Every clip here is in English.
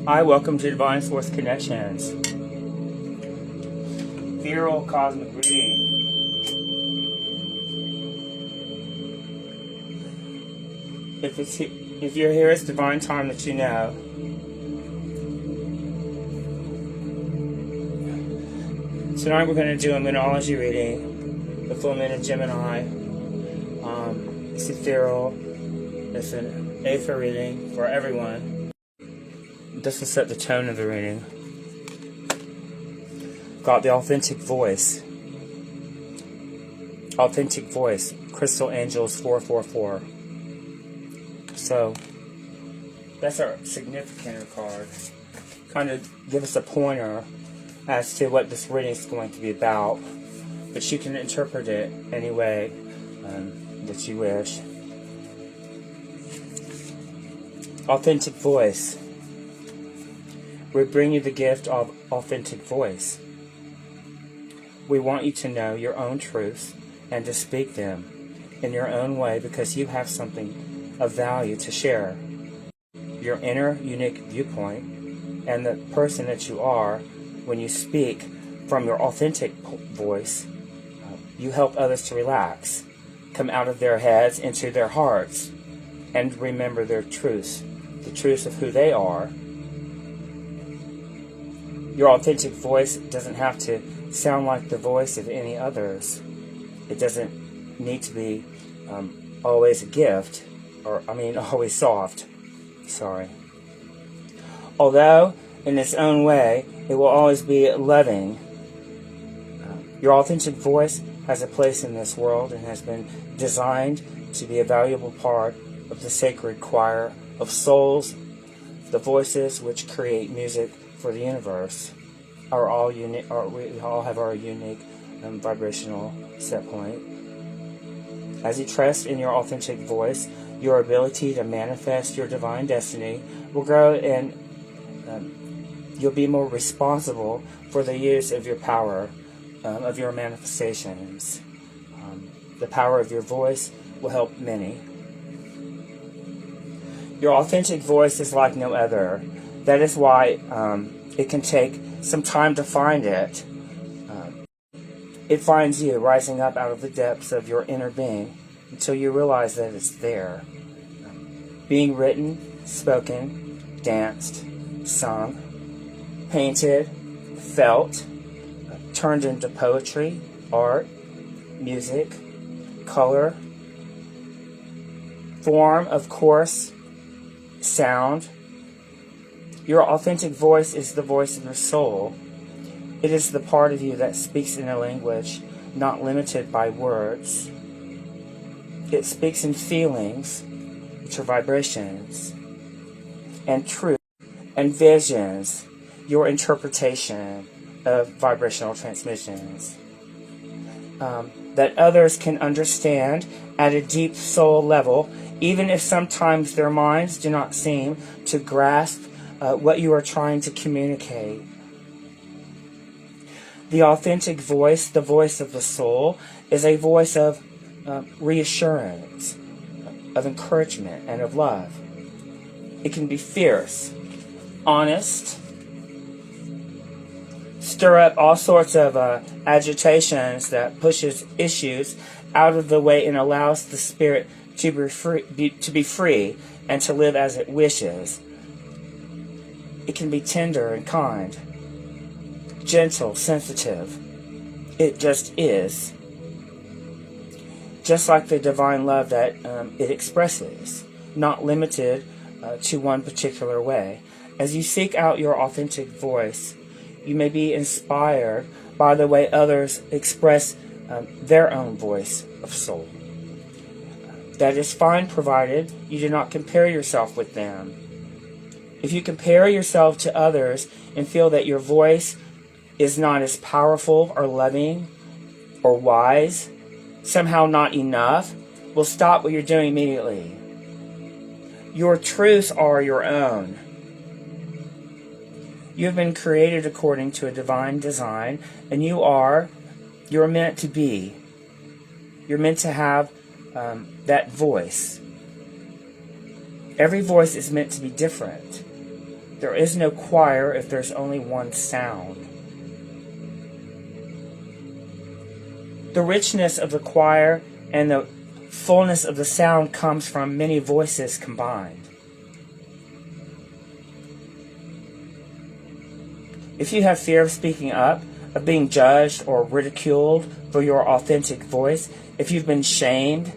Hi, welcome to Divine Source Connections. Viral Cosmic Reading. If you're here, it's divine time that you know. Tonight we're going to do a Moonology reading. The full moon in Gemini. It's ethereal. It's an aether reading for everyone. This will set the tone of the reading. Got the authentic voice. Authentic voice. Crystal Angels 444. So, that's our significant card. Kind of give us a pointer as to what this reading is going to be about. But you can interpret it any way that you wish. Authentic voice. We bring you the gift of authentic voice. We want you to know your own truths and to speak them in your own way because you have something of value to share. Your inner unique viewpoint and the person that you are when you speak from your authentic voice, you help others to relax, come out of their heads into their hearts, and remember their truths, the truths of who they are. Your authentic voice doesn't have to sound like the voice of any others. It doesn't need to be always a gift, always soft. Sorry. Although, in its own way, it will always be loving. Your authentic voice has a place in this world and has been designed to be a valuable part of the sacred choir of souls, the voices which create music for the universe. Are all unique. We all have our unique vibrational set point. As you trust in your authentic voice, your ability to manifest your divine destiny will grow, and you'll be more responsible for the use of your power, of your manifestations. The power of your voice will help many. Your authentic voice is like no other. That is why it can take some time to find it. It finds you rising up out of the depths of your inner being until you realize that it's there. Being written, spoken, danced, sung, painted, felt, turned into poetry, art, music, color, form, of course, sound. Your authentic voice is the voice of your soul. It is the part of you that speaks in a language not limited by words. It speaks in feelings, which are vibrations, and truth, and visions, your interpretation of vibrational transmissions. That others can understand at a deep soul level, even if sometimes their minds do not seem to grasp what you are trying to communicate. The authentic voice, the voice of the soul, is a voice of reassurance, of encouragement, and of love. It can be fierce, honest, stir up all sorts of agitations that pushes issues out of the way and allows the spirit to be free and to live as it wishes. It can be tender and kind, gentle, sensitive. It just is. Just like the divine love that it expresses, not limited to one particular way. As you seek out your authentic voice, you may be inspired by the way others express their own voice of soul. That is fine, provided you do not compare yourself with them. If you compare yourself to others and feel that your voice is not as powerful or loving or wise, somehow not enough, well, stop what you're doing immediately. Your truths are your own. You have been created according to a divine design, and you're meant to be. You're meant to have that voice. Every voice is meant to be different. There is no choir if there's only one sound. The richness of the choir and the fullness of the sound comes from many voices combined. If you have fear of speaking up, of being judged or ridiculed for your authentic voice, if you've been shamed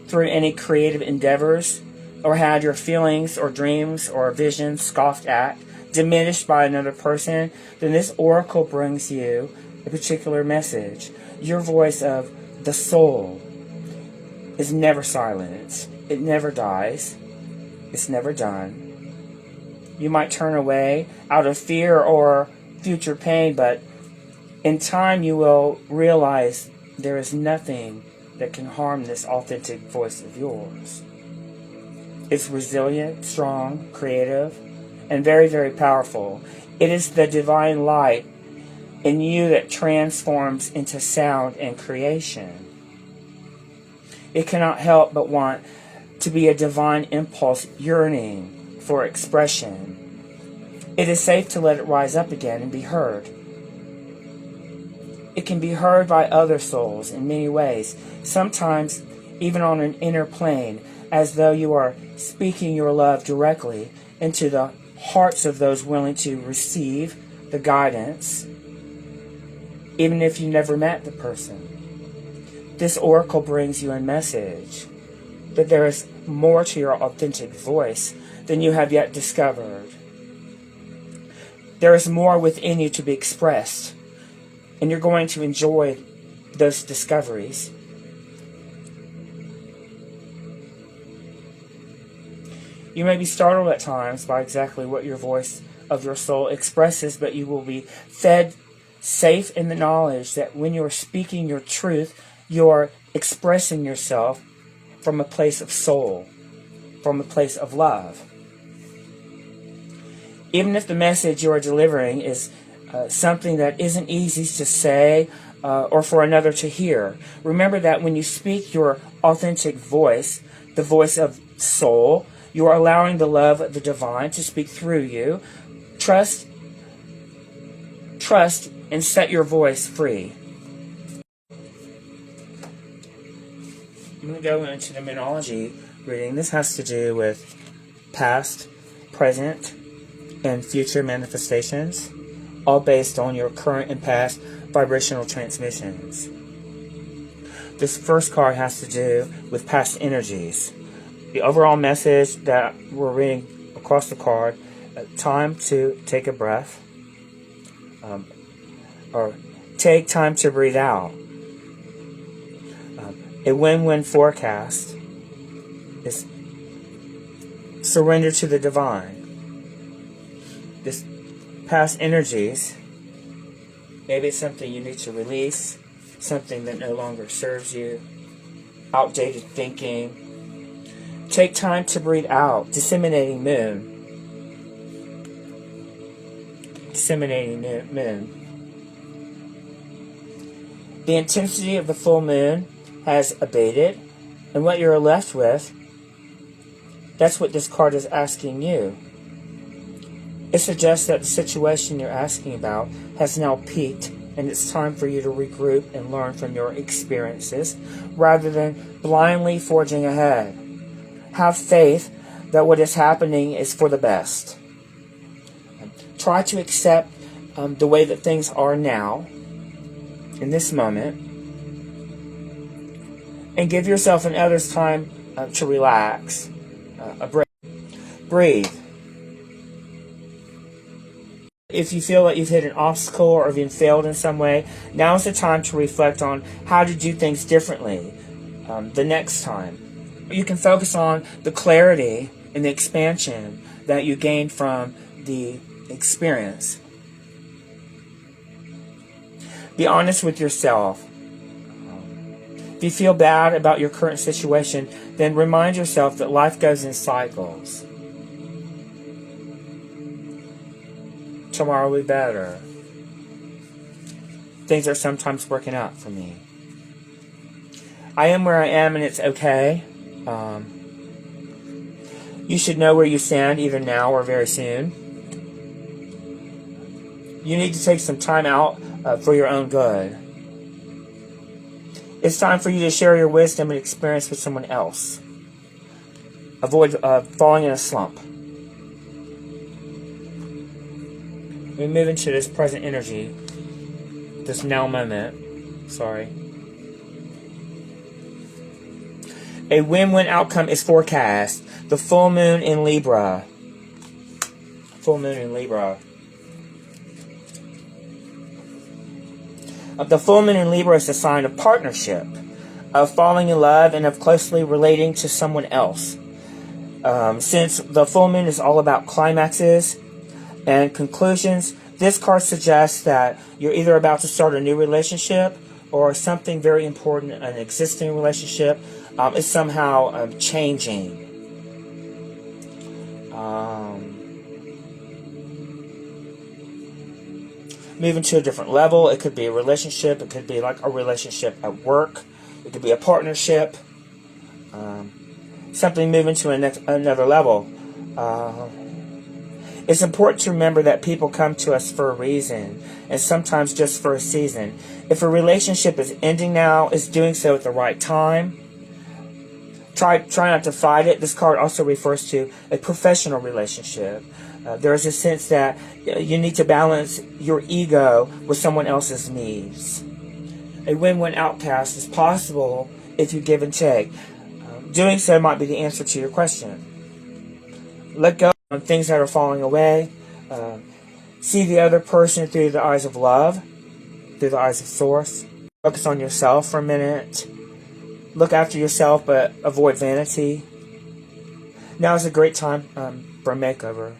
through any creative endeavors, or had your feelings or dreams or visions scoffed at, diminished by another person, then this oracle brings you a particular message. Your voice of the soul is never silenced. It never dies. It's never done. You might turn away out of fear or future pain, but in time you will realize there is nothing that can harm this authentic voice of yours. It's resilient, strong, creative, and very, very powerful. It is the divine light in you that transforms into sound and creation. It cannot help but want to be a divine impulse yearning for expression. It is safe to let it rise up again and be heard. It can be heard by other souls in many ways, sometimes even on an inner plane, as though you are speaking your love directly into the hearts of those willing to receive the guidance, even if you never met the person. This oracle brings you a message that there is more to your authentic voice than you have yet discovered. There is more within you to be expressed, and you're going to enjoy those discoveries. You may be startled at times by exactly what your voice of your soul expresses, but you will be fed safe in the knowledge that when you're speaking your truth, you're expressing yourself from a place of soul, from a place of love. Even if the message you are delivering is something that isn't easy to say or for another to hear, remember that when you speak your authentic voice, the voice of soul, you are allowing the love of the divine to speak through you. Trust, and set your voice free. I'm going to go into the Numerology reading. This has to do with past, present, and future manifestations, all based on your current and past vibrational transmissions. This first card has to do with past energies. The overall message that we're reading across the card, time to take a breath, or take time to breathe out. A win-win forecast is surrender to the divine. This past energies, maybe it's something you need to release, something that no longer serves you, outdated thinking. Take time to breathe out. Disseminating moon. Disseminating moon. The intensity of the full moon has abated, and what you're left with, that's what this card is asking you. It suggests that the situation you're asking about has now peaked, and it's time for you to regroup and learn from your experiences, rather than blindly forging ahead. Have faith that what is happening is for the best. Try to accept the way that things are now, in this moment, and give yourself and others time to relax, a break. Breathe. If you feel that you've hit an obstacle or if you've failed in some way, now is the time to reflect on how to do things differently the next time. You can focus on the clarity and the expansion that you gained from the experience. Be honest with yourself. If you feel bad about your current situation, then remind yourself that life goes in cycles. Tomorrow will be better. Things are sometimes working out for me. I am where I am, and it's okay. You should know where you stand either now or very soon. You need to take some time out for your own good. It's time for you to share your wisdom and experience with someone else. Avoid falling in a slump. We move into this present energy, this now moment. Sorry. A win-win outcome is forecast. The full moon in Libra. Full moon in Libra. The full moon in Libra is a sign of partnership, of falling in love, and of closely relating to someone else. Since the full moon is all about climaxes and conclusions, this card suggests that you're either about to start a new relationship or something very important, an existing relationship, is somehow changing. Moving to a different level. It could be a relationship. It could be like a relationship at work. It could be a partnership. Something moving to another level. It's important to remember that people come to us for a reason, and sometimes just for a season. If a relationship is ending now, it's doing so at the right time. Try not to fight it. This card also refers to a professional relationship. There is a sense that you need to balance your ego with someone else's needs. A win-win outcast is possible if you give and take. Doing so might be the answer to your question. Let go of things that are falling away. See the other person through the eyes of love, through the eyes of Source. Focus on yourself for a minute. Look after yourself, but avoid vanity. Now is a great time for a makeover.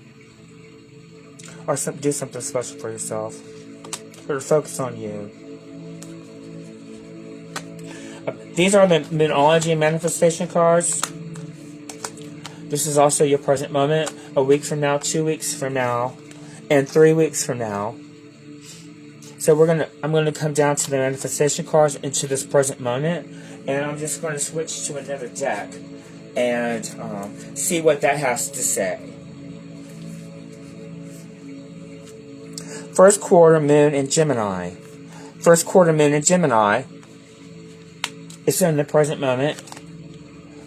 Or do something special for yourself. Or focus on you. These are the Moonology and Manifestation cards. This is also your present moment. A week from now, 2 weeks from now, and 3 weeks from now. So I'm gonna come down to the manifestation cards into this present moment, and I'm just going to switch to another deck and see what that has to say. First quarter moon in Gemini. First quarter moon in Gemini. It's in the present moment.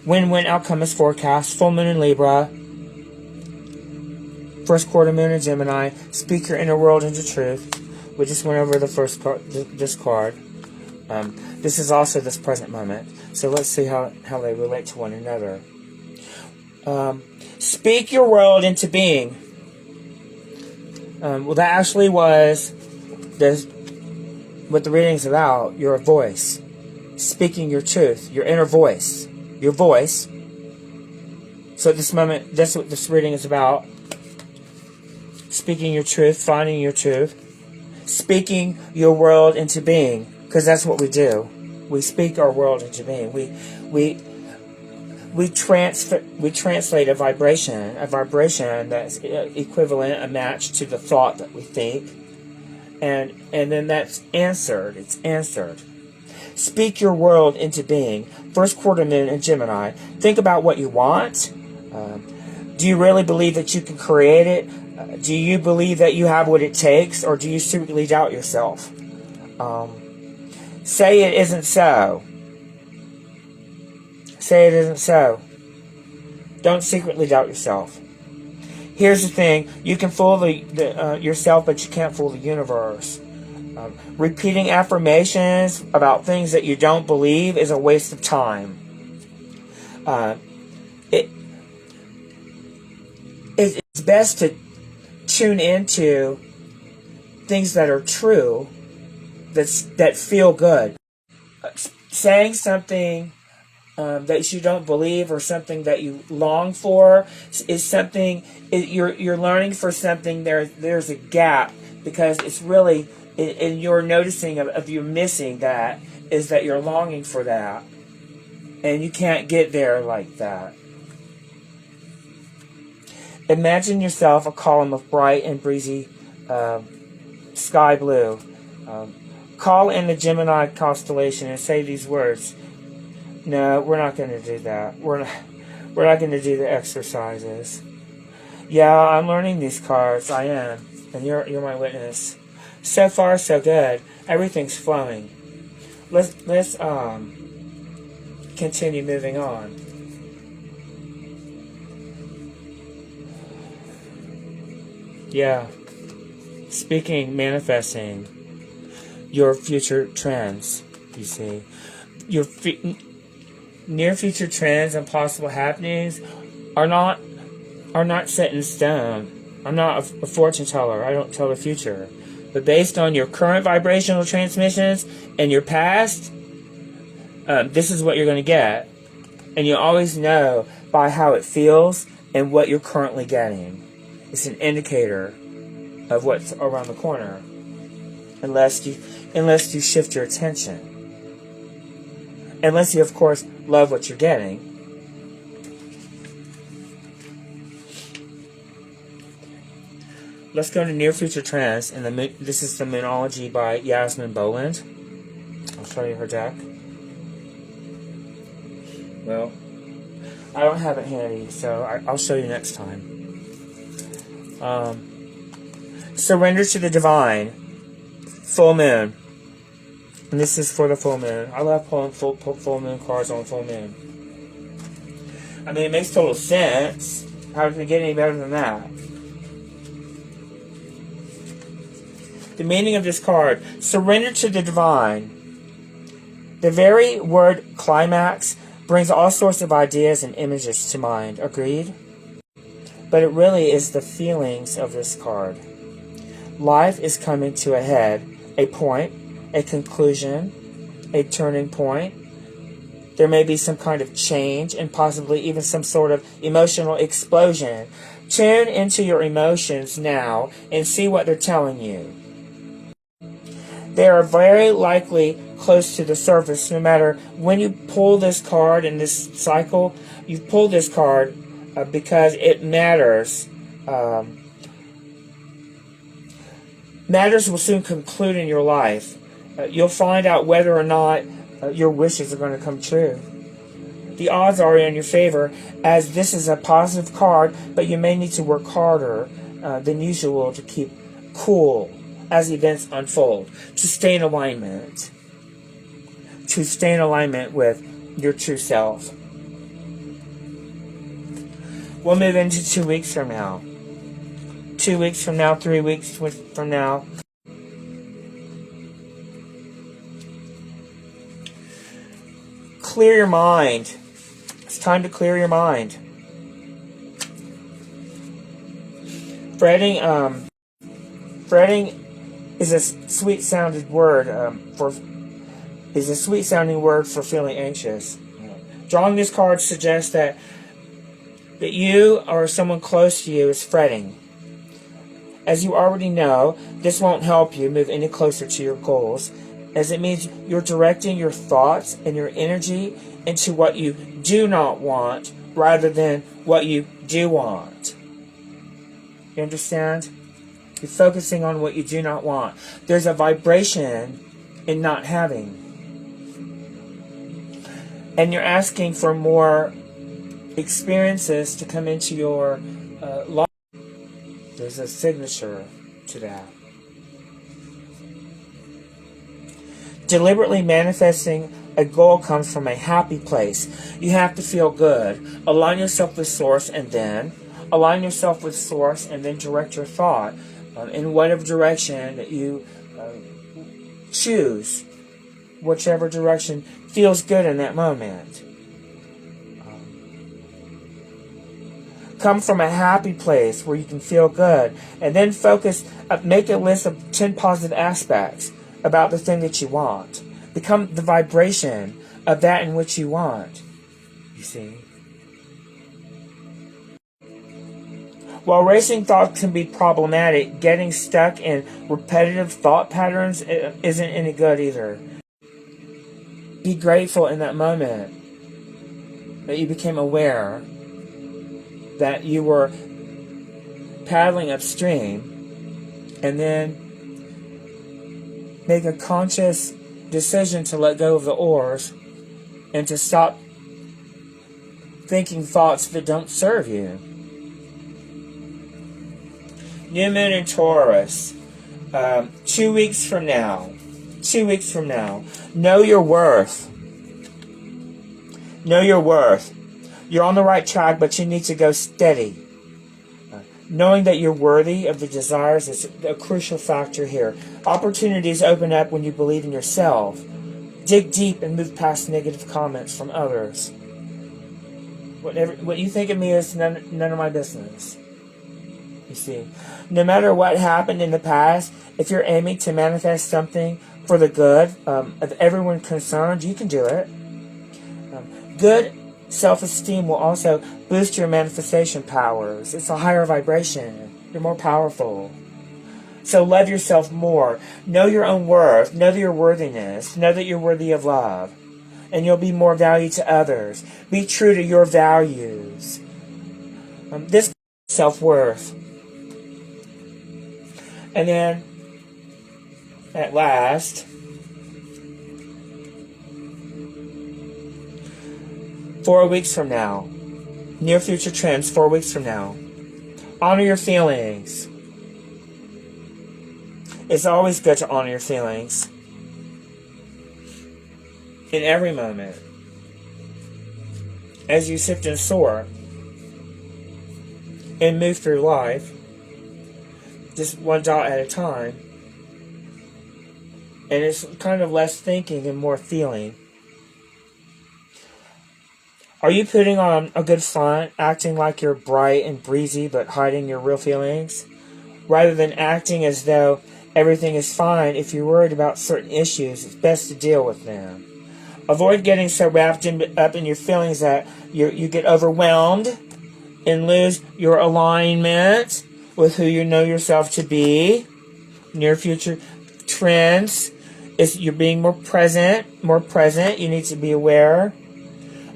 Win-win outcome is forecast. Full moon in Libra. First quarter moon in Gemini. Speak your inner world into truth. We just went over the first card. This card. This is also this present moment. So let's see how they relate to one another. Speak your world into being. Well, that actually was what the reading's about. Your voice. Speaking your truth. Your inner voice. Your voice. So at this moment, that's what this reading is about. Speaking your truth. Finding your truth. Speaking your world into being. Because that's what we do. We speak our world into being. We translate a vibration that's equivalent, a match to the thought that we think, and then that's answered. It's answered. Speak your world into being. First quarter moon in Gemini. Think about what you want. Do you really believe that you can create it? Do you believe that you have what it takes, or do you secretly doubt yourself? Say it isn't so. Say it isn't so. Don't secretly doubt yourself. Here's the thing. You can fool yourself, but you can't fool the universe. Repeating affirmations about things that you don't believe is a waste of time. It's best to tune into things that are true, that feel good. Saying something that you don't believe, or something that you long for, is something you're learning for something. There's a gap, because it's really, and you're noticing of you missing that, is that you're longing for that, and you can't get there like that. Imagine yourself a column of bright and breezy sky blue. Call in the Gemini constellation and say these words. No, we're not going to do that. We're not going to do the exercises. Yeah, I'm learning these cards. I am, and you're my witness. So far, so good. Everything's flowing. Let's continue moving on. Yeah. Speaking, manifesting your future trends, you see. Your near future trends and possible happenings are not set in stone. I'm not a fortune teller. I don't tell the future. But based on your current vibrational transmissions and your past, this is what you're going to get. And you always know by how it feels and what you're currently getting. It's an indicator of what's around the corner. Unless you shift your attention. Unless you, of course, love what you're getting. Let's go to near future trends, and this is the Moonology by Yasmin Boland. I'll show you her deck. Well, I don't have it handy, so I'll show you next time. Surrender to the divine. Full moon. And this is for the full moon. I love pulling full moon cards on full moon. I mean, it makes total sense. How can it get any better than that? The meaning of this card. Surrender to the divine. The very word climax brings all sorts of ideas and images to mind. Agreed? But it really is the feelings of this card. Life is coming to a head, a point, a conclusion, a turning point. There may be some kind of change and possibly even some sort of emotional explosion. Tune into your emotions now and see what they're telling you. They are very likely close to the surface. No matter when you pull this card in this cycle, you pull this card because it matters. Matters will soon conclude in your life. You'll find out whether or not your wishes are going to come true. The odds are in your favor, as this is a positive card, but you may need to work harder than usual to keep cool as events unfold, to stay in alignment. To stay in alignment with your true self. We'll move into 2 weeks from now. 2 weeks from now, 3 weeks from now. Clear your mind. It's time to clear your mind. Fretting is a sweet sounding word for feeling anxious. Drawing this card suggests that you or someone close to you is fretting. As you already know, this won't help you move any closer to your goals, as it means you're directing your thoughts and your energy into what you do not want rather than what you do want. You understand? You're focusing on what you do not want. There's a vibration in not having. And you're asking for more experiences to come into your life. There's a signature to that. Deliberately manifesting a goal comes from a happy place. You have to feel good. Align yourself with Source and then direct your thought in whatever direction that you choose. Whichever direction feels good in that moment. Come from a happy place where you can feel good. And then make a list of 10 positive aspects about the thing that you want. Become the vibration of that in which you want. You see? While racing thoughts can be problematic, getting stuck in repetitive thought patterns isn't any good either. Be grateful in that moment that you became aware that you were paddling upstream, and then make a conscious decision to let go of the oars and to stop thinking thoughts that don't serve you. New Moon in Taurus. 2 weeks from now. 2 weeks from now. Know your worth. Know your worth. You're on the right track, but you need to go steady. Knowing that you're worthy of the desires is a crucial factor here. Opportunities open up when you believe in yourself. Dig deep and move past negative comments from others. What you think of me is none of my business. You see, no matter what happened in the past, if you're aiming to manifest something for the good of everyone concerned, you can do it. Good self-esteem will also boost your manifestation powers. It's a higher vibration. You're more powerful. So love yourself more. Know your own worth. Know your worthiness. Know that you're worthy of love. And you'll be more value to others. Be true to your values. This self-worth. And then, at last, 4 weeks from now, near future trends, 4 weeks from now, honor your feelings. It's always good to honor your feelings. In every moment. As you sift and soar and move through life, just one dot at a time. And it's kind of less thinking and more feeling. Are you putting on a good front, acting like you're bright and breezy, but hiding your real feelings? Rather than acting as though everything is fine, if you're worried about certain issues, it's best to deal with them. Avoid getting so wrapped up in your feelings that you get overwhelmed and lose your alignment with who you know yourself to be. Near future trends is you're being more present. You need to be aware.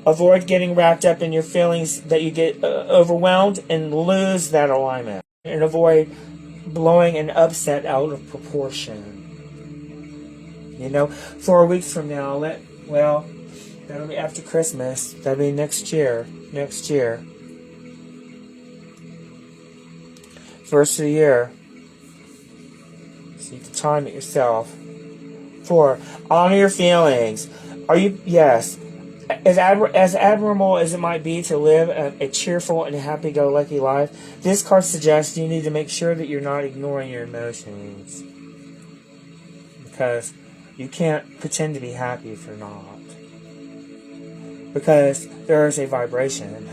Avoid getting wrapped up in your feelings that you get overwhelmed and lose that alignment. And avoid blowing an upset out of proportion. 4 weeks from now, that'll be after Christmas. That'll be next year. First of the year. So you can time it yourself. 4, honor your feelings. Yes. As admirable as it might be to live a cheerful and happy-go-lucky life, this card suggests you need to make sure that you're not ignoring your emotions. Because you can't pretend to be happy if you're not. Because there is a vibration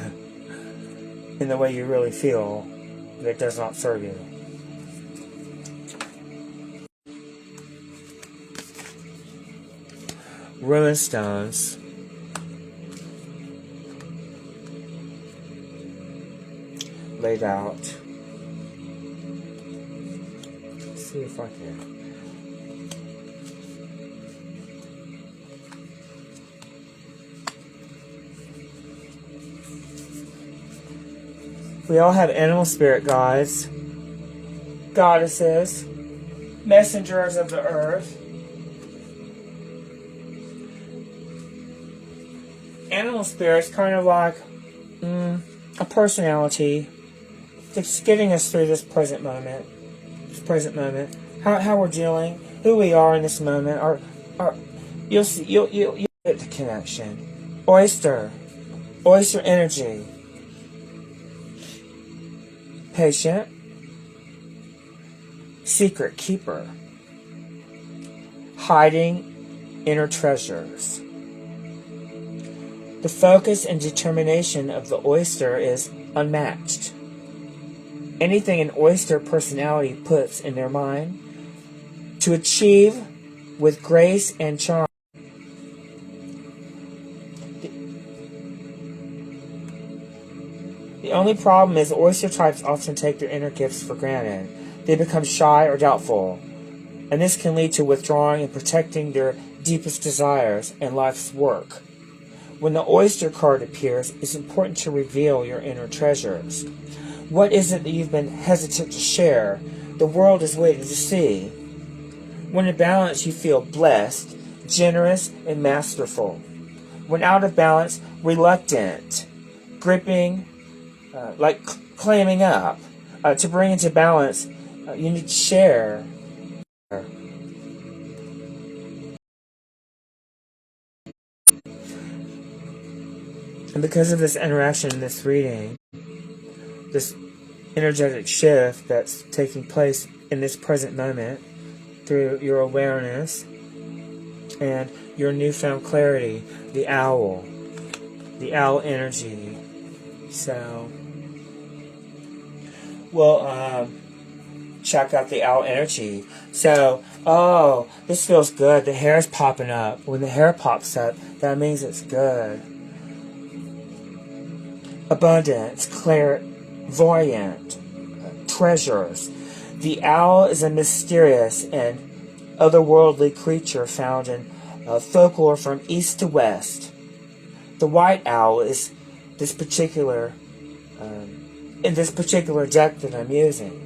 in the way you really feel that does not serve you. Ruin stones. Laid out. Let's see if I can. We all have animal spirit guides, goddesses, messengers of the earth. Animal spirits kind of like a personality. It's getting us through this present moment. How we're dealing, who we are in this moment. You'll get the connection. Oyster energy. Patient. Secret keeper. Hiding inner treasures. The focus and determination of the oyster is unmatched. Anything an oyster personality puts in their mind to achieve with grace and charm. The only problem is oyster types often take their inner gifts for granted. They become shy or doubtful, and this can lead to withdrawing and protecting their deepest desires and life's work. When the oyster card appears, it's important to reveal your inner treasures. What is it that you've been hesitant to share? The world is waiting to see. When in balance, you feel blessed, generous, and masterful. When out of balance, reluctant, gripping, like clamming up. To bring into balance, you need to share. And because of this interaction in this reading, this energetic shift that's taking place in this present moment through your awareness and your newfound clarity, the owl energy. So we'll check out the owl energy. So, oh, this feels good. The hair's popping up. When the hair pops up, that means it's good. Abundance, clairvoyant, treasures. The owl is a mysterious and otherworldly creature found in folklore from east to west. The white owl is this particular, in this particular deck that I'm using,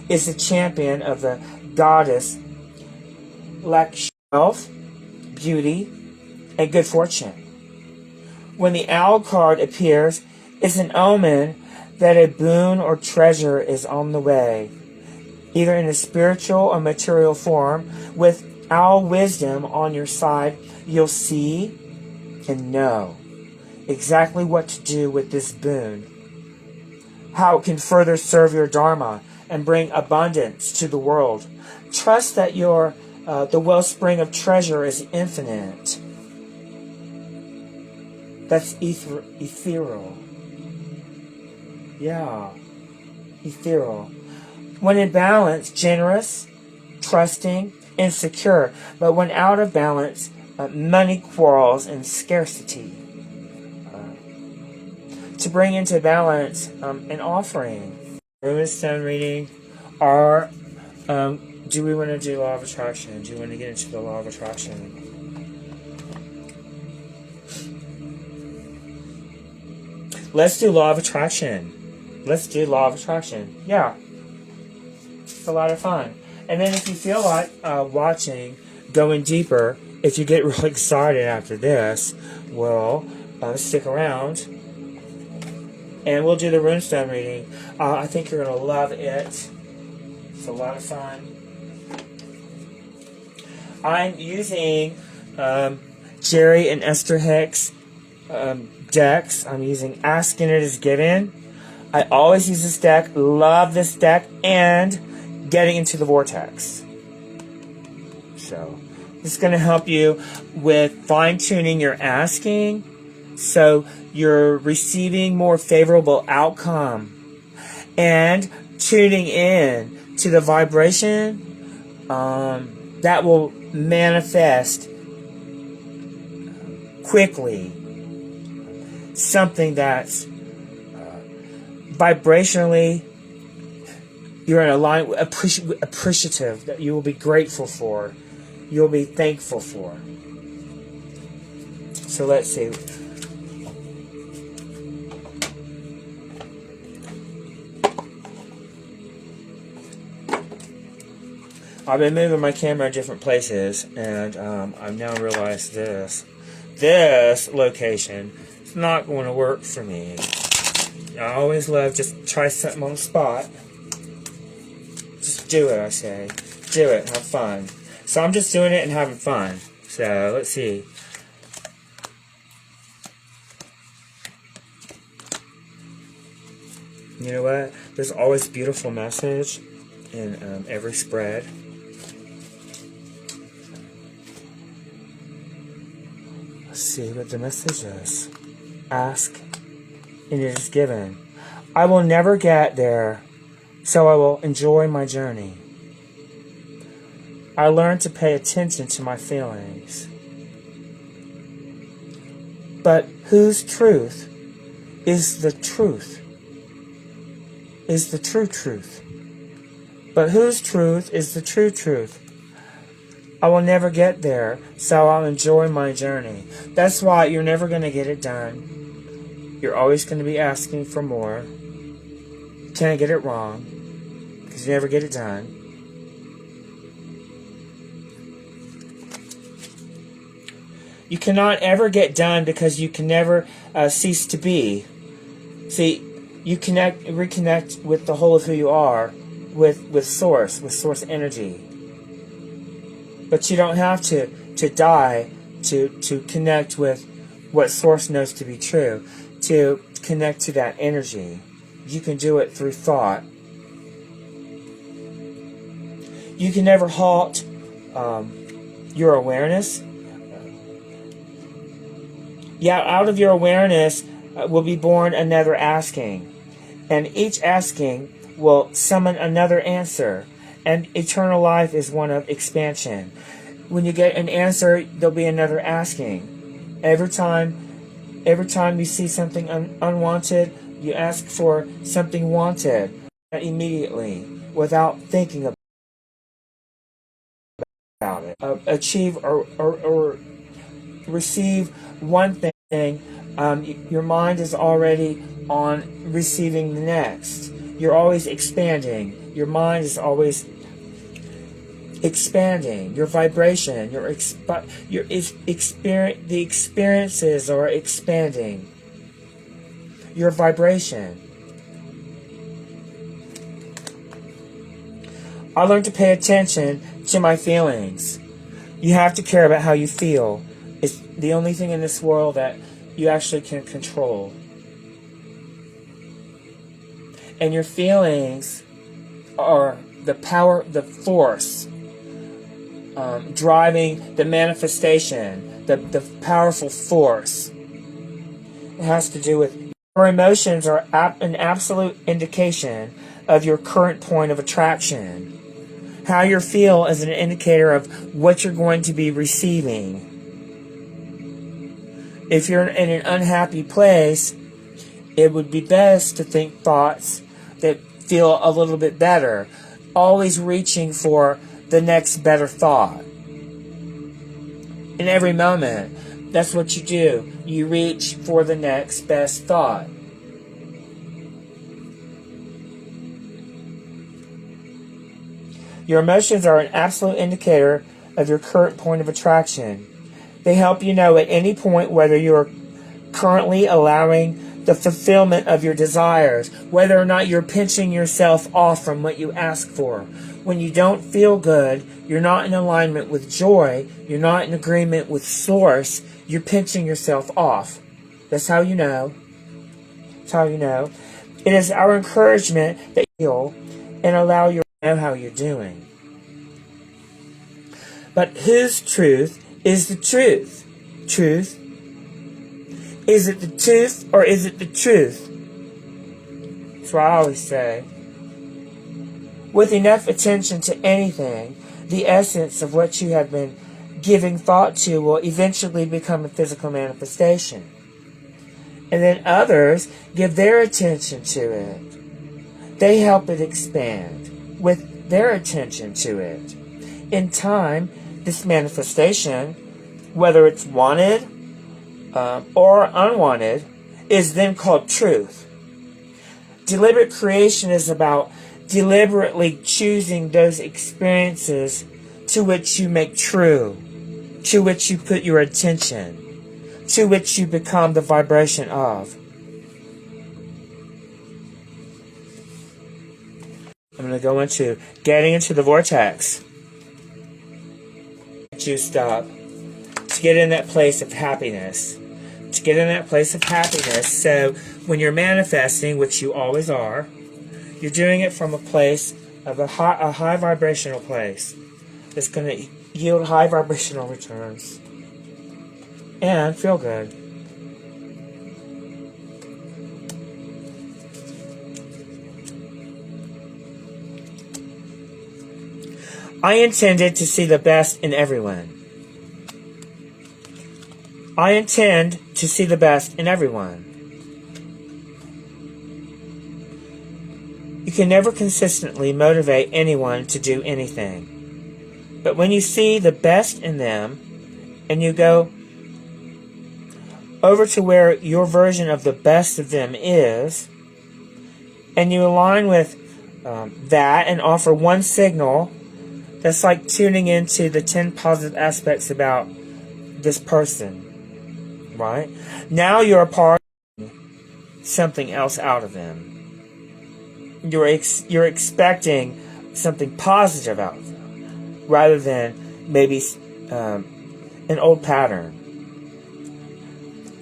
is the champion of the goddess Lakshmi, wealth, beauty, and good fortune. When the owl card appears, it's an omen that a boon or treasure is on the way, either in a spiritual or material form. With owl wisdom on your side, you'll see and know exactly what to do with this boon, how it can further serve your dharma and bring abundance to the world. Trust that the wellspring of treasure is infinite. That's ethereal. Yeah, ethereal. When in balance, generous, trusting, and secure. But when out of balance, money quarrels and scarcity. To bring into balance an offering. Stone reading. Or do we want to do law of attraction? Do you want to get into the law of attraction? Let's do law of attraction. Let's do law of attraction. Yeah. It's a lot of fun. And then if you feel like watching, going deeper, if you get really excited after this, well, stick around. And we'll do the runestone reading. I think you're going to love it. It's a lot of fun. I'm using Jerry and Esther Hicks decks. I'm using Ask and It Is Given. I always use this deck. Love this deck. And Getting Into the Vortex. So this is going to help you with fine-tuning your asking, so you're receiving more favorable outcome, and tuning in to the vibration that will manifest quickly. Something that's vibrationally you're in a line appreciative, that you will be grateful for, you'll be thankful for. So let's see. I've been moving my camera in different places, and I've now realized this location is not going to work for me. I always love just try something on the spot. Just do it, I say. Do it, have fun. So I'm just doing it and having fun. So let's see. You know what? There's always a beautiful message in every spread. Let's see what the message is. Ask and it is given. I will never get there, so I will enjoy my journey. I learn to pay attention to my feelings. But whose truth is the truth? Is the true truth? But whose truth is the true truth? I will never get there, so I'll enjoy my journey. That's why you're never going to get it done. You're always going to be asking for more. You can't get it wrong, because you never get it done. You cannot ever get done because you can never cease to be. See, you reconnect with the whole of who you are with source energy. But you don't have to die to connect with what source knows to be true, to connect to that energy. You can do it through thought. You can never halt your awareness. Yeah, out of your awareness will be born another asking. And each asking will summon another answer. And eternal life is one of expansion. When you get an answer, there'll be another asking. Every time you see something unwanted, you ask for something wanted immediately without thinking about it. Achieve or receive one thing, your mind is already on receiving the next. You're always expanding. Your mind is always expanding. Your vibration, the experiences are expanding. Your vibration. I learned to pay attention to my feelings. You have to care about how you feel. It's the only thing in this world that you actually can control. And your feelings are the power, the force driving the manifestation, the powerful force. It has to do with your emotions are an absolute indication of your current point of attraction. How you feel is an indicator of what you're going to be receiving. If you're in an unhappy place, it would be best to think thoughts that feel a little bit better. Always reaching for the next better thought. In every moment, that's what you do. You reach for the next best thought. Your emotions are an absolute indicator of your current point of attraction. They help you know at any point whether you are currently allowing the fulfillment of your desires, whether or not you're pinching yourself off from what you ask for. When you don't feel good, you're not in alignment with joy, you're not in agreement with source, you're pinching yourself off. That's how you know. That's how you know. It is our encouragement that you feel and allow you to know how you're doing. But whose truth is the truth? Truth? Is it the truth or is it the truth? That's what I always say. With enough attention to anything, the essence of what you have been giving thought to will eventually become a physical manifestation. And then others give their attention to it. They help it expand with their attention to it. In time, this manifestation, whether it's wanted or unwanted, is then called truth. Deliberate creation is about deliberately choosing those experiences to which you make true, to which you put your attention, to which you become the vibration of. I'm going to go into getting into the vortex. Juiced up to get in that place of happiness. To get in that place of happiness. So when you're manifesting, which you always are, you're doing it from a place of a high vibrational place that's going to yield high vibrational returns and feel good. I intended to see the best in everyone. I intend to see the best in everyone. You can never consistently motivate anyone to do anything. But when you see the best in them, and you go over to where your version of the best of them is, and you align with that and offer one signal, that's like tuning into the 10 positive aspects about this person, right? Now you're a part of something else out of them. You're expecting something positive out of them, rather than maybe an old pattern.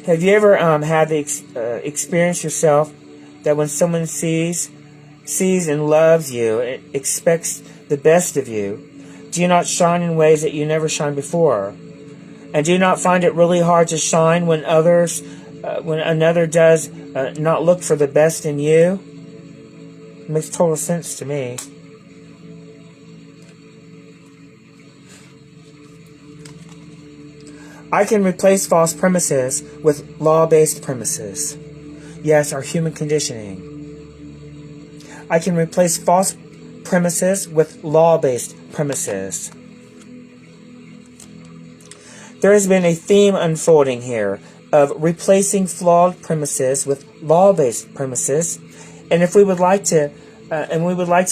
Have you ever had the experience yourself that when someone sees and loves you, it expects the best of you, do you not shine in ways that you never shined before? And do you not find it really hard to shine when when another does not look for the best in you? It makes total sense to me. I can replace false premises with law-based premises. Yes, our human conditioning. I can replace false premises with law-based premises. There has been a theme unfolding here of replacing flawed premises with law-based premises, and if we would like to,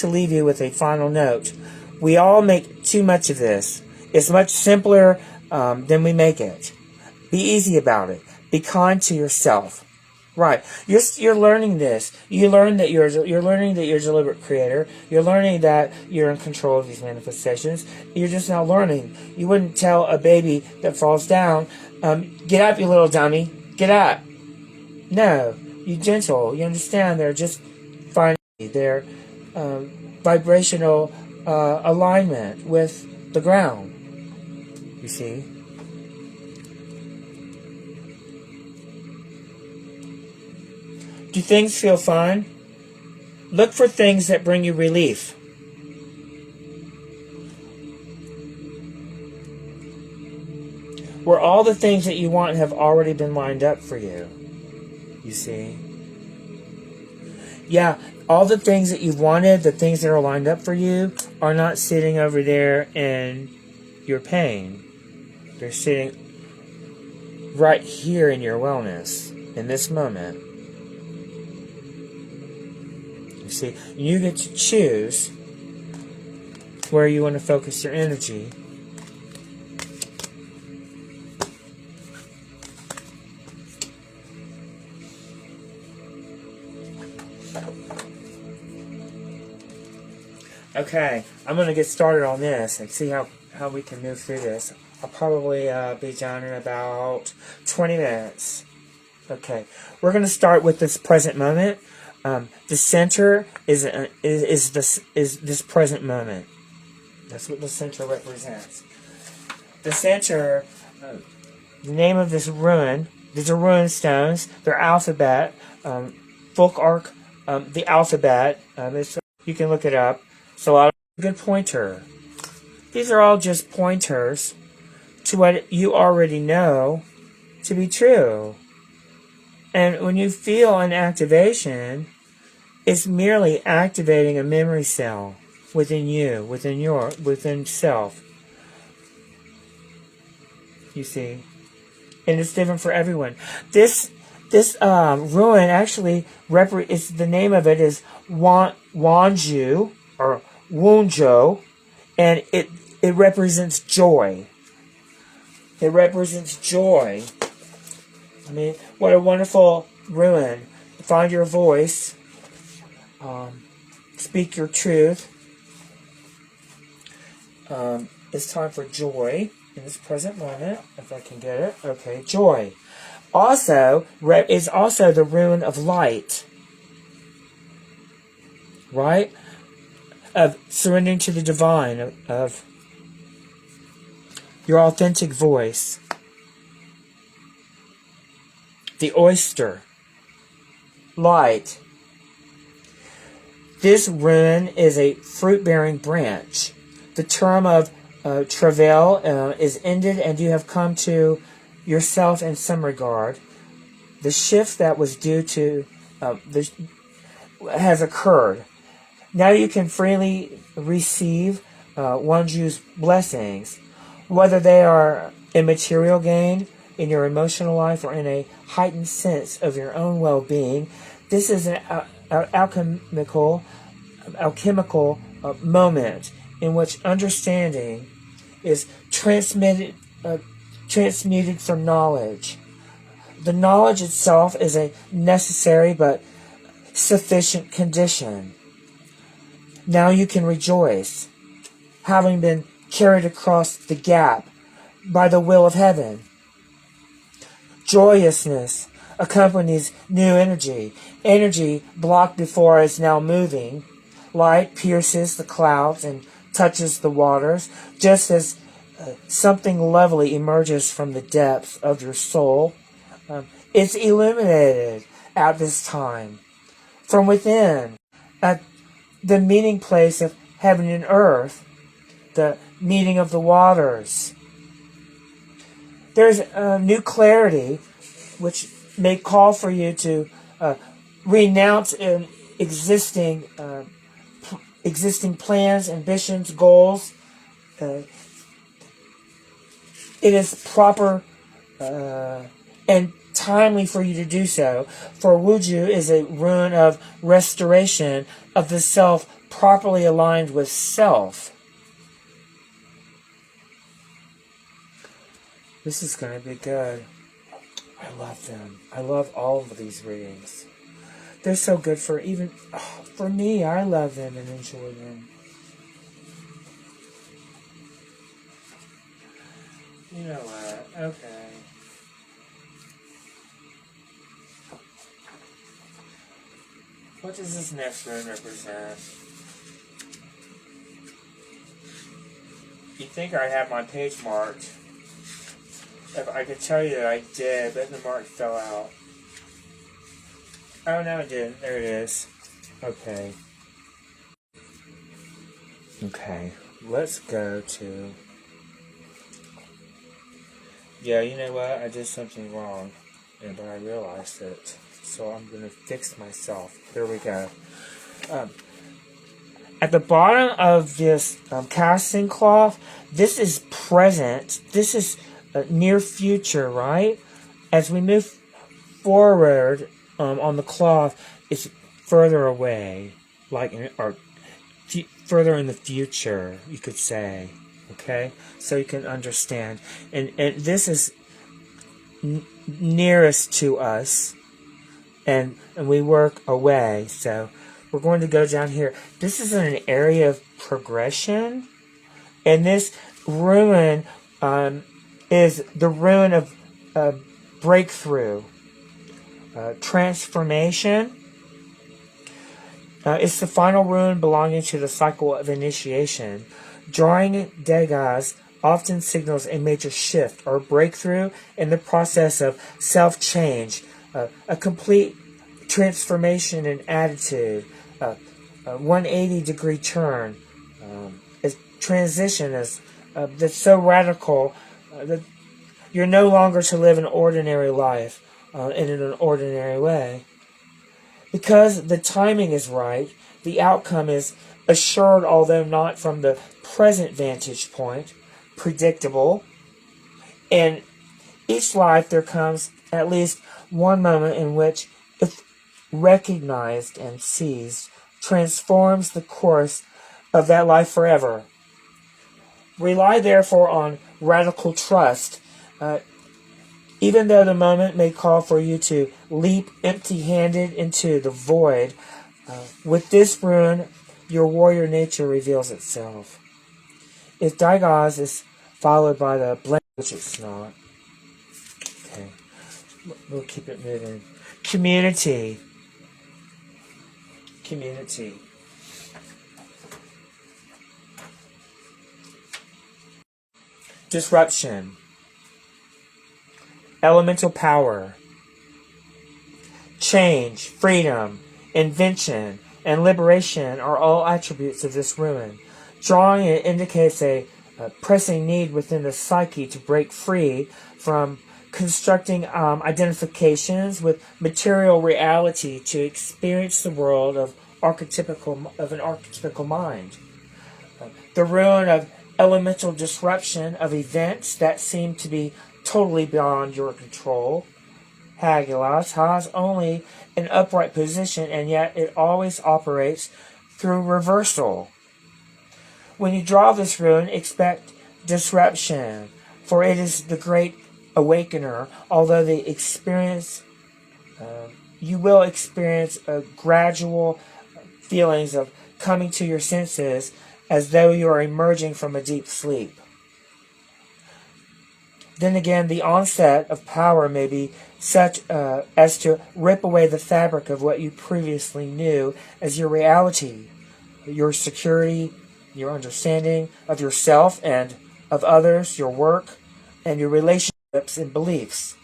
leave you with a final note. We all make too much of this. It's much simpler than we make it. Be easy about it. Be kind to yourself. Right. You're learning this. You learn that you're learning that you're a deliberate creator. You're learning that you're in control of these manifestations. You're just now learning. You wouldn't tell a baby that falls down, get up, you little dummy. Get up. No. You're gentle. You understand they're just finding their vibrational alignment with the ground. You see? Do things feel fun? Look for things that bring you relief. Where all the things that you want have already been lined up for you. You see? Yeah, all the things that you've wanted, the things that are lined up for you, are not sitting over there in your pain. They're sitting right here in your wellness, in this moment. See, you get to choose where you want to focus your energy. Okay, I'm going to get started on this and see how we can move through this. I'll probably be done in about 20 minutes. Okay, we're going to start with this present moment. The center is this present moment. That's what the center represents. The center, the name of this rune. These are rune stones. They're alphabet. Folk arc. The alphabet. You can look it up. It's a lot of good pointer. These are all just pointers to what you already know to be true. And when you feel an activation, it's merely activating a memory cell within you, within self. You see? And it's different for everyone. This ruin actually it's the name of it is Wanju or Wunjo, and it represents joy. It represents joy. I mean, what a wonderful ruin. Find your voice. Speak your truth. It's time for joy in this present moment, if I can get it. Okay, joy. Also, is also the rune of light. Right? Of surrendering to the divine, of your authentic voice. The oyster. Light. This rune is a fruit-bearing branch. The term of travail is ended, and you have come to yourself in some regard. The shift that was due to has occurred. Now you can freely receive Wanju's blessings, whether they are in material gain, in your emotional life, or in a heightened sense of your own well-being. This is an alchemical moment in which understanding is transmuted for knowledge. The knowledge itself is a necessary but sufficient condition. Now you can rejoice, having been carried across the gap by the will of heaven. Joyousness accompanies new energy. Energy blocked before is now moving. Light pierces the clouds and touches the waters, just as something lovely emerges from the depths of your soul. It's illuminated at this time from within, at the meeting place of heaven and earth, the meeting of the waters. There's a new clarity which may call for you to renounce existing plans, ambitions, goals. It is proper and timely for you to do so, for Wuju is a rune of restoration of the self properly aligned with self. This is going to be good. I love them. I love all of these readings. They're so good for for me. I love them and enjoy them. You know what? Okay. What does this next rune represent? You'd think I'd have my page marked. If I could tell you that I did, but the mark fell out. Oh, no, it didn't. There it is. Okay. Okay. Let's go to... Yeah, you know what? I did something wrong, but I realized it. So I'm going to fix myself. There we go. At the bottom of this casting cloth, this is present. This is near future, right? As we move forward on the cloth, it's further away, or further in the future, you could say. Okay, so you can understand. And this is nearest to us, and we work away. So we're going to go down here. This is an area of progression, and this rune is the rune of breakthrough, transformation. It's the final rune belonging to the cycle of initiation. Drawing daggers often signals a major shift or breakthrough in the process of self-change, a complete transformation in attitude, a 180-degree turn, a transition that's so radical that you're no longer to live an ordinary life in an ordinary way. Because the timing is right, the outcome is assured, although not from the present vantage point, predictable. In each life there comes at least one moment in which, if recognized and seized, transforms the course of that life forever. Rely therefore on radical trust, even though the moment may call for you to leap empty-handed into the void. With this rune, your warrior nature reveals itself. If Daigaz is followed by the blank, which it's not. Okay, we'll keep it moving. Community. Community. Disruption. Elemental power. Change, freedom, invention, and liberation are all attributes of this rune. Drawing it indicates a pressing need within the psyche to break free from constructing identifications with material reality to experience the world of an archetypical mind. The rune of elemental disruption of events that seem to be totally beyond your control. Hagilas has only an upright position, and yet it always operates through reversal. When you draw this rune, expect disruption, for it is the great awakener, although you will experience gradual feelings of coming to your senses as though you are emerging from a deep sleep. Then again, the onset of power may be such as to rip away the fabric of what you previously knew as your reality, your security, your understanding of yourself and of others, your work, and your relationships and beliefs.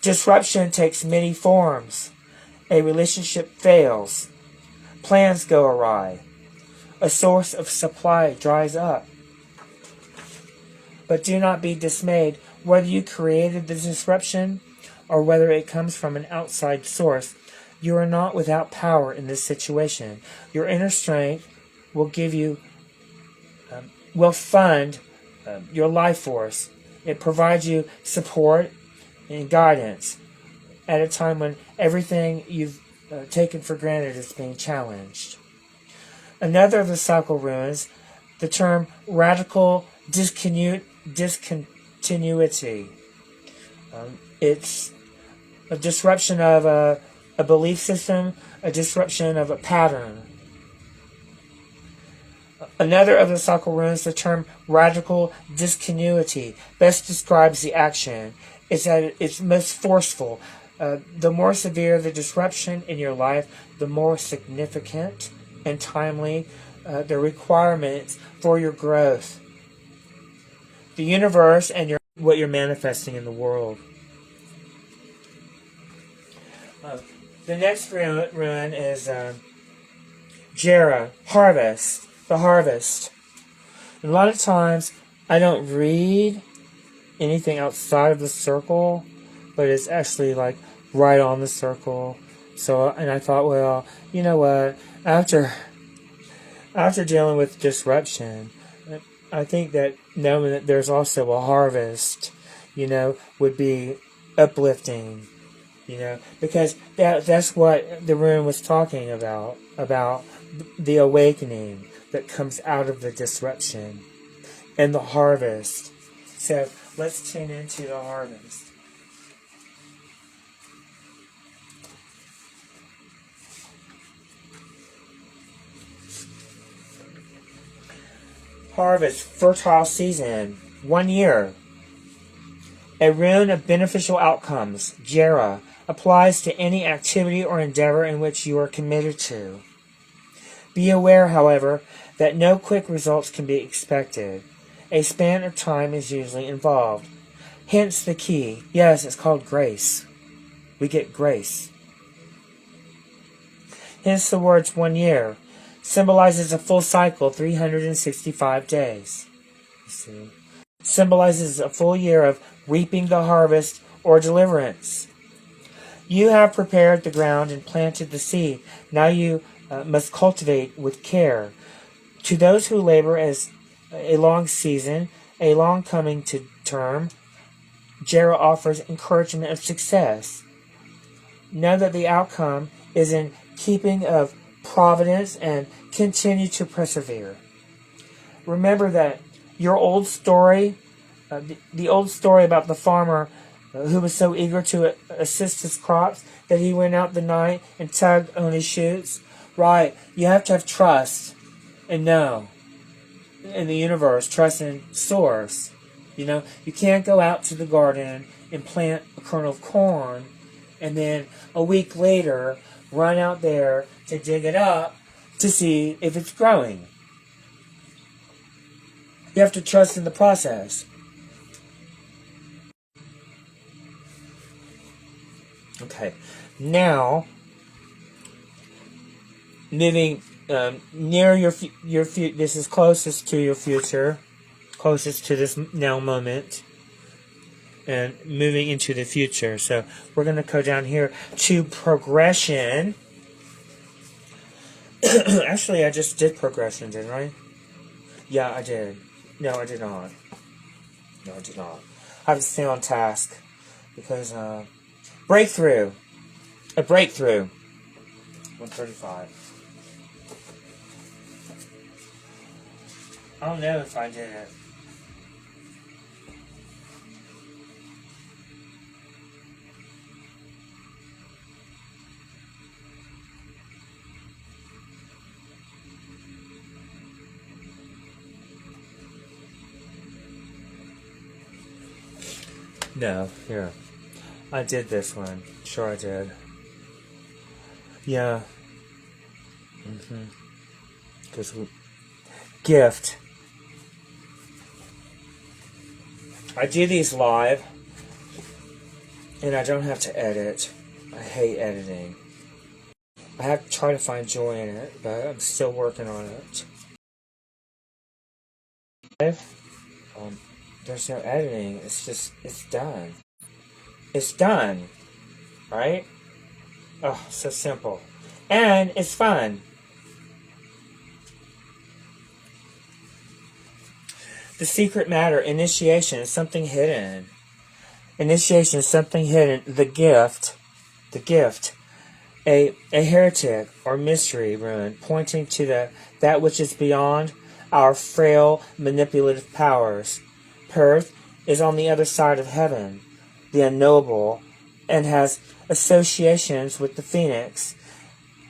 Disruption takes many forms. A relationship fails. Plans go awry. A source of supply dries up. But do not be dismayed whether you created the disruption or whether it comes from an outside source. You are not without power in this situation. Your inner strength will give you, will fund your life force. It provides you support and guidance at a time when everything you've taken for granted is being challenged. Another of the cycle runes, the term radical discontinuity. It's a disruption of a belief system, a disruption of a pattern. Another of the cycle runes, the term radical discontinuity, best describes the action. It's at its most forceful. The more severe the disruption in your life, the more significant and timely the requirements for your growth. The universe and what you're manifesting in the world. The next rune is Jera, harvest. The harvest. And a lot of times I don't read anything outside of the circle, but it's actually like right on the circle. So, and I thought, well, you know what? After dealing with disruption, I think that knowing that there's also a harvest, would be uplifting, because that's what the rune was talking about the awakening that comes out of the disruption and the harvest. So let's tune into the harvest. Harvest, fertile season, 1 year. A rune of beneficial outcomes, Jera, applies to any activity or endeavor in which you are committed to. Be aware, however, that no quick results can be expected. A span of time is usually involved. Hence the key. Yes, it's called grace. We get grace. Hence the words 1 year. Symbolizes a full cycle, 365 days. You see? Symbolizes a full year of reaping the harvest or deliverance. You have prepared the ground and planted the seed. Now you must cultivate with care. To those who labor as a long season, a long coming to term, Jera offers encouragement of success. Know that the outcome is in keeping of providence and continue to persevere. Remember that your old story, the old story about the farmer who was so eager to assist his crops that he went out the night and tugged on his shoots. Right, you have to have trust and know in the universe, trust in source. You can't go out to the garden and plant a kernel of corn and then a week later run out there to dig it up to see if it's growing. You have to trust in the process. Okay, now moving near your this is closest to your future, closest to this now moment, and moving into the future. So we're going to go down here to progression. Actually, I just did progression, didn't I? Yeah, I did. No, I did not. No, I did not. I have to stay on task because breakthrough. A breakthrough. 135. I don't know if I did it. No, here. I did this one. Sure I did. Yeah. Because gift. I do these live, and I don't have to edit. I hate editing. I have to try to find joy in it, but I'm still working on it. There's no editing. It's done. It's done. Right? Oh, so simple. And it's fun. The secret matter, initiation, is something hidden. Initiation is something hidden. The gift, a heretic or mystery rune, pointing to that which is beyond our frail manipulative powers. Perth is on the other side of heaven, the unknowable, and has associations with the phoenix,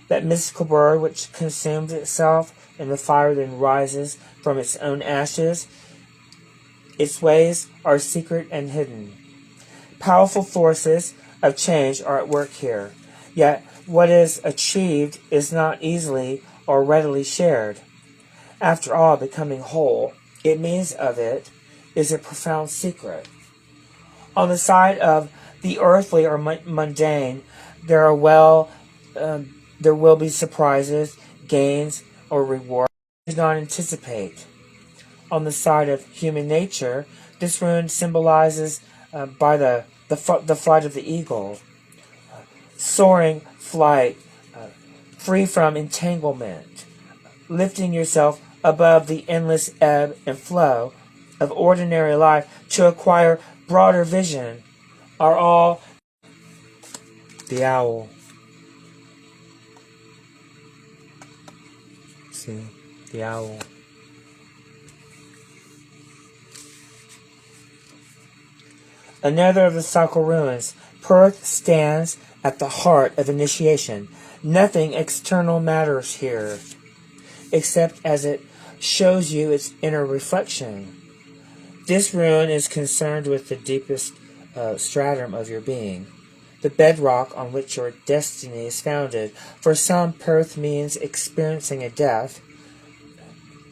that mystical bird which consumes itself in the fire, then rises from its own ashes. Its ways are secret and hidden. Powerful forces of change are at work here, yet what is achieved is not easily or readily shared. After all, becoming whole, it means of it, is a profound secret. On the side of the earthly or mundane, there will be surprises, gains, or rewards we do not anticipate. On the side of human nature, this rune symbolizes by the flight of the eagle, soaring flight, free from entanglement, lifting yourself above the endless ebb and flow of ordinary life to acquire broader vision, are all the owl. See, the owl. Another of the cycle ruins. Perth stands at the heart of initiation. Nothing external matters here, except as it shows you its inner reflection. This rune is concerned with the deepest stratum of your being, the bedrock on which your destiny is founded. For some, Perth means experiencing a death.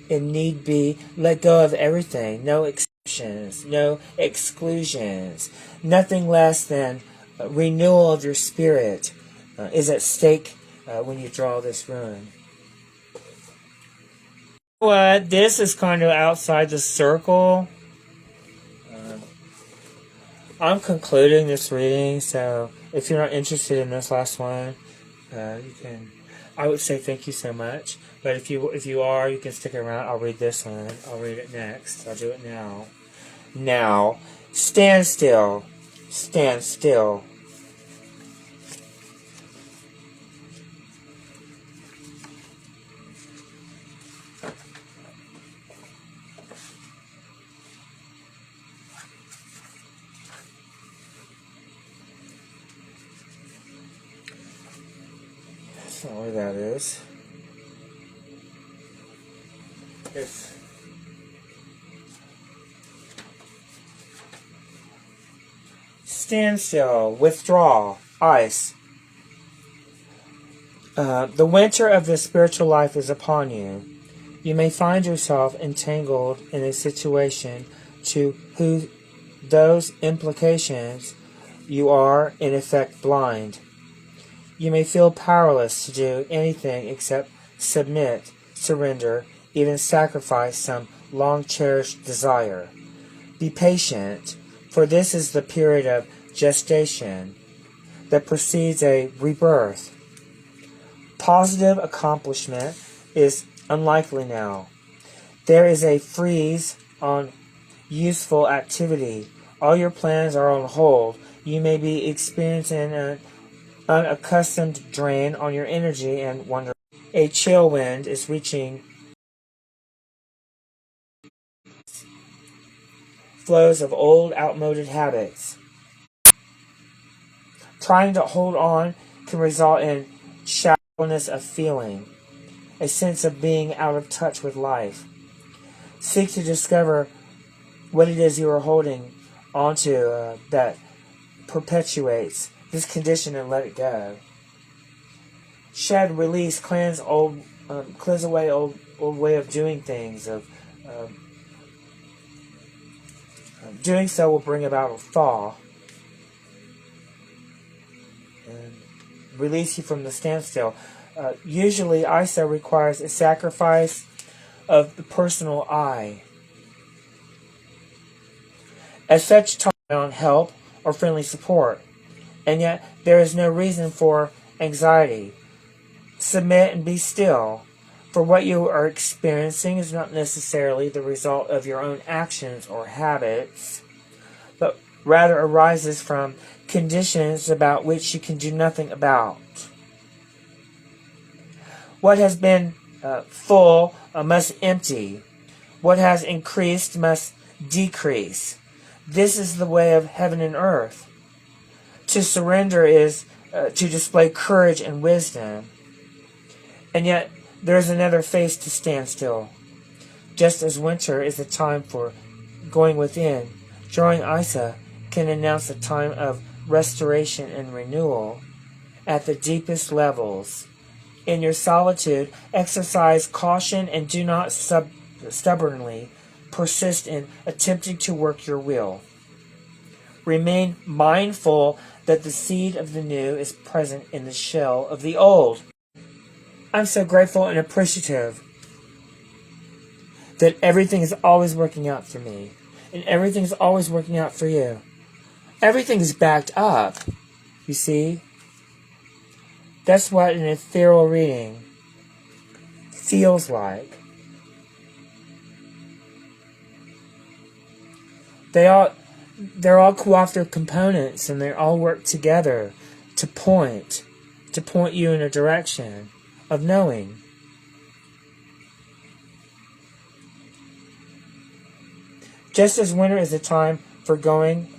It need be let go of everything, no exceptions, no exclusions. Nothing less than renewal of your spirit is at stake when you draw this rune. What? This is kind of outside the circle. I'm concluding this reading, so if you're not interested in this last one, you can. I would say thank you so much. But if you are, you can stick around. I'll read this one. I'll read it next. I'll do it now. Now, stand still. Stand still. That's not where that is. It's stand still, withdraw, ice. The winter of the spiritual life is upon you. You may find yourself entangled in a situation to whose those implications you are, in effect, blind. You may feel powerless to do anything except submit, surrender, even sacrifice some long-cherished desire. Be patient, for this is the period of gestation that precedes a rebirth. Positive accomplishment is unlikely now. There is a freeze on useful activity. All your plans are on hold. You may be experiencing an unaccustomed drain on your energy and wonder. A chill wind is reaching flows of old, outmoded habits. Trying to hold on can result in shallowness of feeling, a sense of being out of touch with life. Seek to discover what it is you are holding onto that perpetuates this condition and let it go. Shed, release, cleanse away old way of doing things. Doing so will bring about a thaw and release you from the standstill. Usually, ISA requires a sacrifice of the personal I. As such, time on help or friendly support, and yet there is no reason for anxiety. Submit and be still, for what you are experiencing is not necessarily the result of your own actions or habits, but rather arises from conditions about which you can do nothing about. What has been full must empty. What has increased must decrease. This is the way of heaven and earth. To surrender is to display courage and wisdom. And yet, there is another face to stand still. Just as winter is a time for going within, drawing ISA can announce a time of restoration and renewal at the deepest levels. In your solitude, exercise caution and do not stubbornly persist in attempting to work your will. Remain mindful that the seed of the new is present in the shell of the old. I'm so grateful and appreciative that everything is always working out for me, and everything is always working out for you. Everything is backed up, you see. That's what an ethereal reading feels like. They're all cooperative components, and they all work together to point you in a direction of knowing. Just as winter is a time for going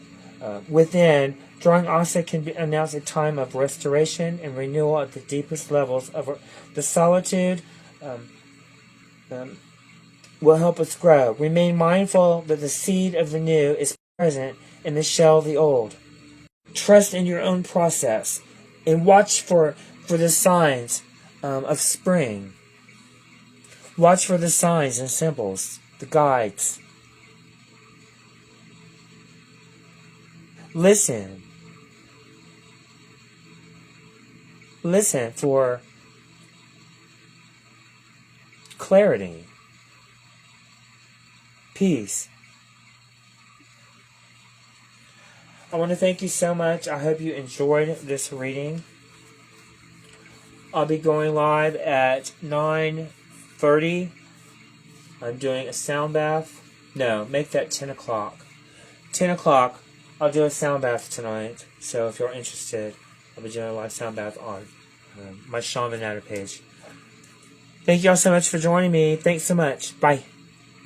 within, drawing ISA can announce a time of restoration and renewal at the deepest levels of the solitude. Will help us grow. Remain mindful that the seed of the new is present in the shell of the old. Trust in your own process and watch for the signs of spring. Watch for the signs and symbols, the guides. Listen. Listen for clarity, peace. I want to thank you so much. I hope you enjoyed this reading. I'll be going live at 9:30. I'm doing a sound bath. No, make that 10 o'clock. 10 o'clock, I'll do a sound bath tonight. So if you're interested, I'll be doing a live sound bath on my Shaman Natter page. Thank you all so much for joining me. Thanks so much. Bye.